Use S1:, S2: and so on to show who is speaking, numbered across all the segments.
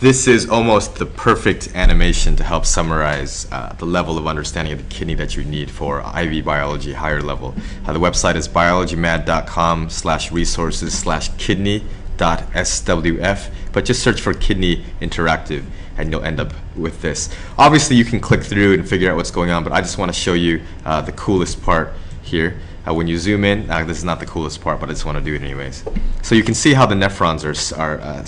S1: This is almost the perfect animation to help summarize the level of understanding of the kidney that you need for IV biology higher level. The website is biologymad.com/resources/kidney.swf, but just search for kidney interactive and you'll end up with this. Obviously you can click through and figure out what's going on, but I just want to show you the coolest part here. When you zoom in, this is not the coolest part, but I just want to do it anyways. So you can see how the nephrons are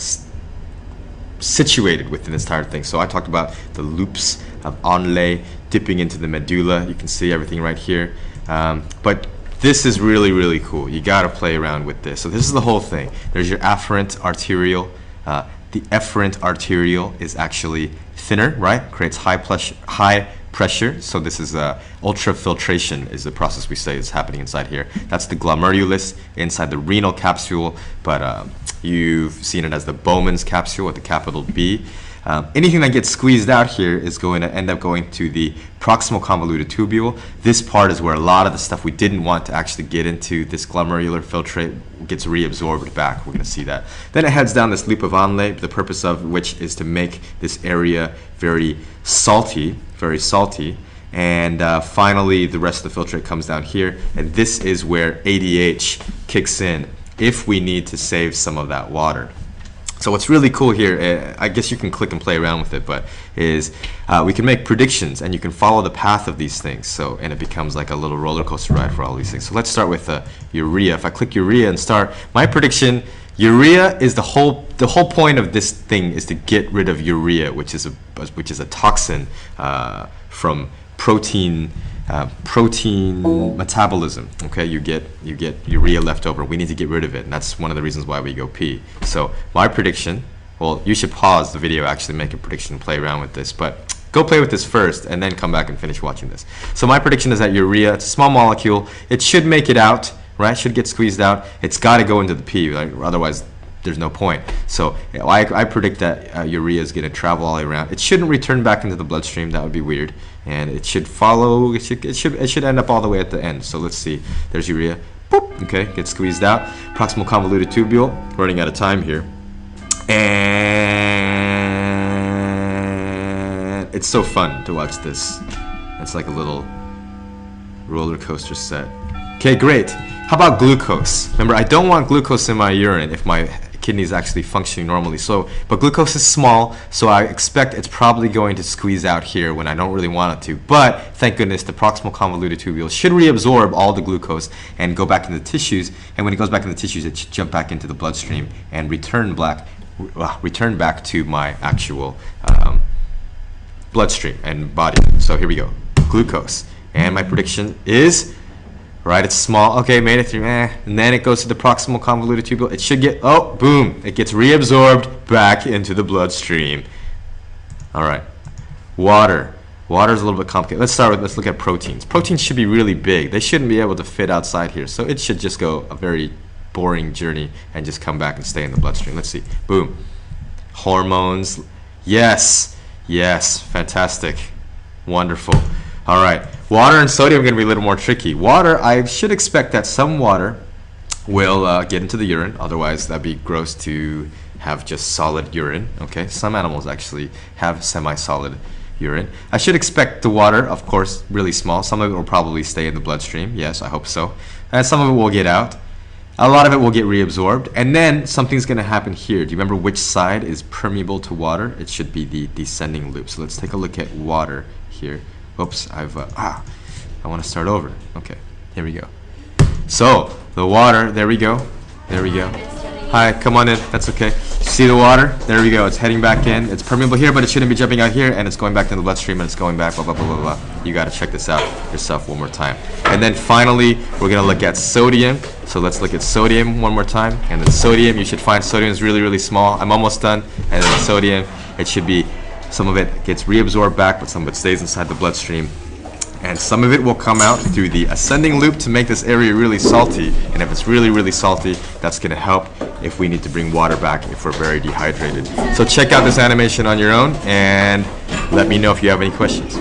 S1: situated within this entire thing. So I talked about the loops of Onlay dipping into the medulla. You can see everything right here. But this is really, really cool. You got to play around with this. So this is the whole thing. There's your afferent arterial. The efferent arterial is actually thinner, right? Creates high pressure. So this is ultrafiltration is the process we say is happening inside here. That's the glomerulus inside the renal capsule, but you've seen it as the Bowman's capsule with the capital B. Anything that gets squeezed out here is going to end up going to the proximal convoluted tubule. This part is where a lot of the stuff we didn't want to actually get into, this glomerular filtrate, gets reabsorbed back. We're going to see that. Then it heads down this loop of Onlay, the purpose of which is to make this area very salty, and finally the rest of the filtrate comes down here, and this is where ADH kicks in if we need to save some of that water. So what's really cool here, I guess you can click and play around with it, but is we can make predictions and you can follow the path of these things. So, and it becomes like a little roller coaster ride for all these things. So let's start with urea. If I click urea and start, my prediction, urea is the whole point of this thing is to get rid of urea, which is a toxin from protein metabolism. Okay, you get urea left over. We need to get rid of it, and that's one of the reasons why we go pee. So my prediction, well, you should pause the video, actually make a prediction and play around with this, but go play with this first and then come back and finish watching this. So my prediction is that urea, it's a small molecule, it should make it out, right? Should get squeezed out. It's got to go into the pee, right? Otherwise there's no point. So I predict that urea is going to travel all the way around. It shouldn't return back into the bloodstream. That would be weird. And it should follow. It should end up all the way at the end. So let's see. There's urea. Boop. Okay, gets squeezed out. Proximal convoluted tubule. Running out of time here. And it's so fun to watch this. It's like a little roller coaster set. Okay, great. How about glucose? Remember, I don't want glucose in my urine if my kidney is actually functioning normally. So, but glucose is small, so I expect it's probably going to squeeze out here when I don't really want it to. But thank goodness the proximal convoluted tubule should reabsorb all the glucose and go back into the tissues. And when it goes back into the tissues, it should jump back into the bloodstream and return back to my actual bloodstream and body. So here we go, glucose. And my prediction is, right, it's small. Okay, made it through. And then it goes to the proximal convoluted tubule. It should get, oh, boom. It gets reabsorbed back into the bloodstream. All right. Water. Water is a little bit complicated. Let's look at proteins. Proteins should be really big. They shouldn't be able to fit outside here. So it should just go a very boring journey and just come back and stay in the bloodstream. Let's see. Boom. Hormones. Yes. Yes. Fantastic. Wonderful. All right, water and sodium are going to be a little more tricky. Water, I should expect that some water will get into the urine. Otherwise, that'd be gross to have just solid urine. Okay, some animals actually have semi-solid urine. I should expect the water, of course, really small. Some of it will probably stay in the bloodstream. Yes, I hope so. And some of it will get out. A lot of it will get reabsorbed. And then something's going to happen here. Do you remember which side is permeable to water? It should be the descending loop. So let's take a look at water here. Oops, I want to start over. Okay, here we go. So, the water, there we go. There we go. Hi, come on in, that's okay. See the water? There we go, it's heading back in. It's permeable here, but it shouldn't be jumping out here, and it's going back to the bloodstream, and it's going back, blah, blah, blah, blah, blah. You got to check this out yourself one more time. And then finally, we're going to look at sodium. So let's look at sodium one more time. And then sodium, you should find sodium is really, really small. I'm almost done. And then sodium, it should be, some of it gets reabsorbed back, but some of it stays inside the bloodstream. And some of it will come out through the ascending loop to make this area really salty. And if it's really, really salty, that's going to help if we need to bring water back if we're very dehydrated. So check out this animation on your own and let me know if you have any questions.